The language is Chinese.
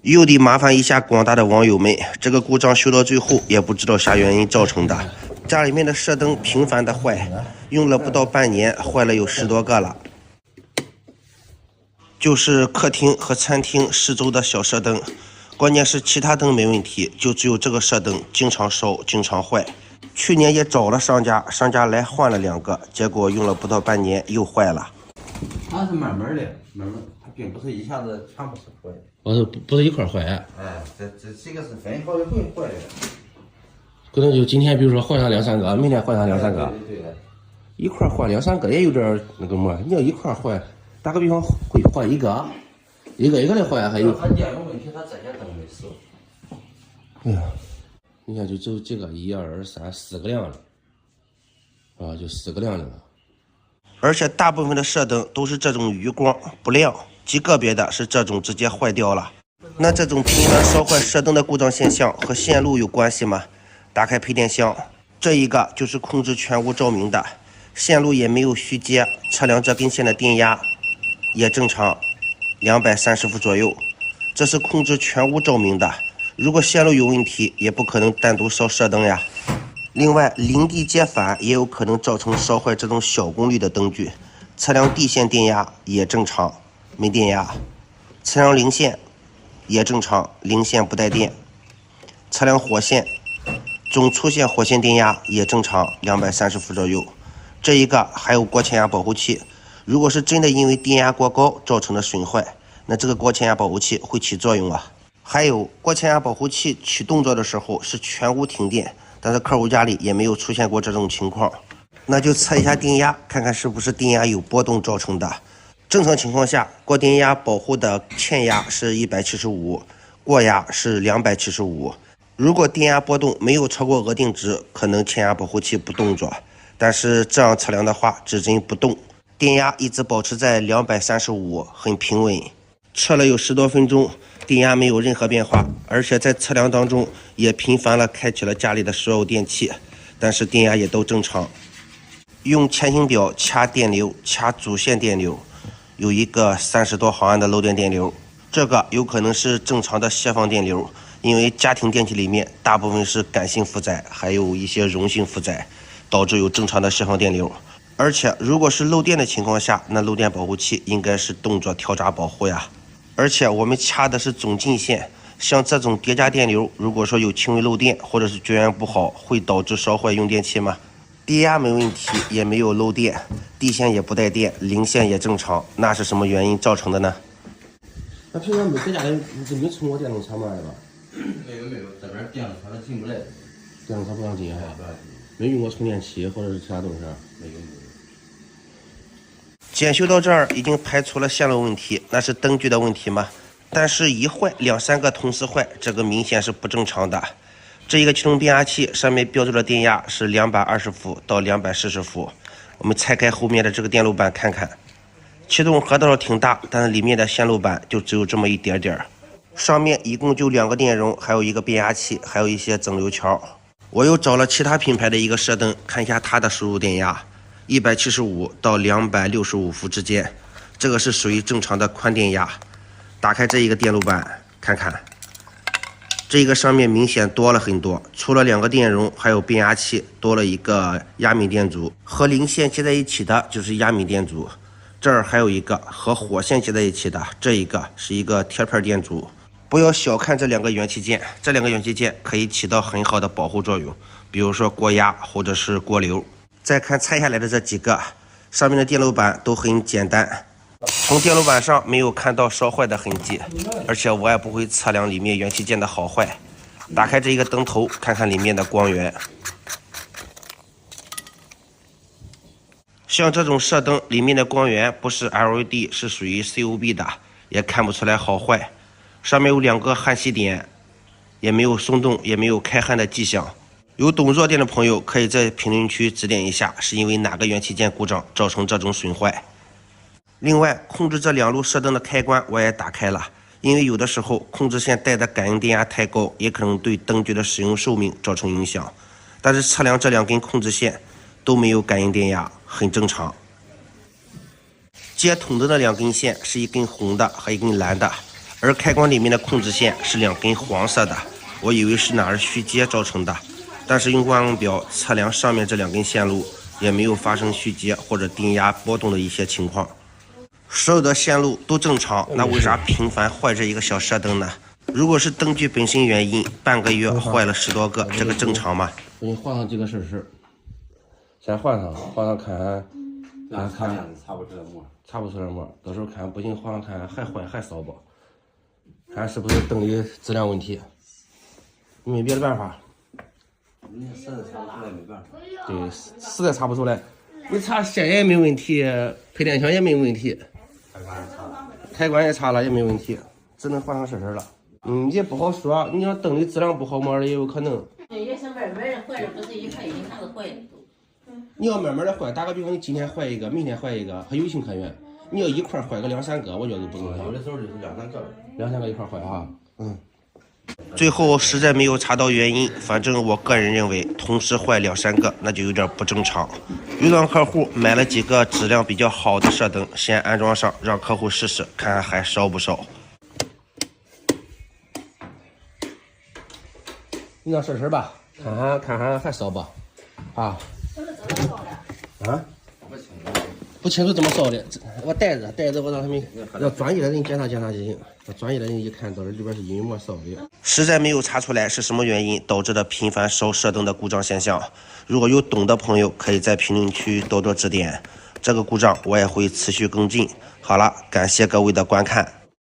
又得麻烦一下广大的网友们，这个故障修到最后也不知道啥原因造成的。家里面的射灯频繁的坏，用了不到半年，坏了有10多个了。就是客厅和餐厅四周的小射灯，关键是其他灯没问题，就只有这个射灯经常烧，经常坏。去年也找了商家，商家来换了2个，结果用了不到半年又坏了。它是慢慢的，它并不是一下子全部是坏的。不是一块坏。哎，这个是分好几回坏的。可能就今天比如说换上2、3个，明天换上2、3个，对。一块换2、3个也有点那个么？你要一块换，打个比方会换一个的换还有。它电有问题，它这些灯没死。哎呀，你看就走几个，1、2、3、4个亮了，啊，就4个亮了。而且大部分的射灯都是这种余光不亮，极个别的是这种直接坏掉了。那这种频繁烧坏射灯的故障现象和线路有关系吗？打开配电箱，这一个就是控制全屋照明的，线路也没有虚接，车辆这根线的电压也正常，230伏左右，这是控制全屋照明的。如果线路有问题，也不可能单独烧射灯呀。另外，临地接反也有可能造成烧坏这种小功率的灯具。车辆地线电压也正常，没电压；车辆零线也正常，零线不带电；车辆火线总出线火线电压也正常，230伏左右。这一个还有过牵压保护器，如果是真的因为电压过高造成的损坏，那这个过牵压保护器会起作用啊。还有过牵压保护器起动作的时候是全屋停电，但是客户家里也没有出现过这种情况，那就测一下电压，看看是不是电压有波动造成的。正常情况下，过电压保护的欠压是175，过压是275。如果电压波动没有超过额定值，可能欠压保护器不动作，但是这样测量的话，指针不动，电压一直保持在235，很平稳。测了有10多分钟，电压没有任何变化，而且在测量当中也频繁了开启了家里的所有电器，但是电压也都正常。用钳形表掐电流，掐主线电流，有一个30多毫安的漏电电流，这个有可能是正常的泄放电流，因为家庭电器里面大部分是感性负载，还有一些容性负载，导致有正常的泄放电流。而且如果是漏电的情况下，那漏电保护器应该是动作跳闸保护呀。而且我们掐的是总进线，像这种叠加电流，如果说有轻微漏电或者是绝缘不好，会导致烧坏用电器吗？电压没问题，也没有漏电，地线也不带电，零线也正常，那是什么原因造成的呢？那平常在家里没充过电动车吗？对吧？没有，这边电动车进不来。电动车不让进哈？没用过充电器或者是其他东西？没有。检修到这儿已经排除了线路问题，那是灯具的问题吗？但是一坏2、3个同时坏，这个明显是不正常的。这一个驱动变压器上面标注的电压是220伏到240伏。我们拆开后面的这个电路板看看，启动核桃挺大，但是里面的线路板就只有这么一点点。上面一共就2个电容，还有一个变压器，还有一些整流桥。我又找了其他品牌的一个射灯，看一下它的输入电压，175到265伏之间，这个是属于正常的宽电压。打开这一个电路板看看，这个上面明显多了很多，除了2个电容还有变压器，多了一个压敏电阻，和零线接在一起的就是压敏电阻。这儿还有一个和火线接在一起的，这一个是一个贴片电阻。不要小看这2个元器件，这2个元器件可以起到很好的保护作用，比如说过压或者是过流。再看拆下来的这几个，上面的电路板都很简单，从电路板上没有看到烧坏的痕迹，而且我也不会测量里面元器件的好坏。打开这一个灯头，看看里面的光源。像这种射灯里面的光源不是 LED， 是属于 COB 的，也看不出来好坏。上面有2个焊锡点，也没有松动，也没有开焊的迹象。有懂弱电的朋友可以在评论区指点一下，是因为哪个元器件故障造成这种损坏。另外，控制这2路射灯的开关我也打开了，因为有的时候控制线带的感应电压太高，也可能对灯具的使用寿命造成影响。但是测量这2根控制线都没有感应电压，很正常。接筒灯的2根线是一根红的和一根蓝的，而开关里面的控制线是2根黄色的，我以为是哪儿虚接造成的，但是用光表测量上面这2根线路，也没有发生虚接或者电压波动的一些情况。所有的线路都正常，那为啥频繁坏这一个小射灯呢？如果是灯具本身原因，半个月坏了10多个，这个正常吗？给你换上几个试试，先换上看，看擦不出来沫，擦不出来沫，到时候看不行换上看还坏还烧不，看是不是灯里质量问题，没别的办法。你实在擦不出来没办法。对，实在擦不出来，你擦线也没问题，配电枪也没问题，开关也擦了也没问题，只能换上试试了。也不好说，你要灯的质量不好嘛，也有可能。也是慢慢的坏了，不是一看一下子坏了。你要慢慢的坏，打个比方，你今天坏一个，明天坏一个，还有情可原。你要一块坏个2、3个，我觉得就不正常。有的时候就是2、3个，2、3个一块坏哈。最后实在没有查到原因，反正我个人认为同时坏2、3个那就有点不正常。有的客户买了几个质量比较好的射灯，先安装上，让客户试试看还烧不烧。你让试试吧，看看还烧不？啊？不清楚怎么烧的，我带着我让他们让专业的人检查检查就行。让专业的人一看到这里边是因为膜烧的。实在没有查出来是什么原因导致的频繁烧射灯的故障现象，如果有懂的朋友，可以在评论区多多指点。这个故障我也会持续跟进。好了，感谢各位的观看。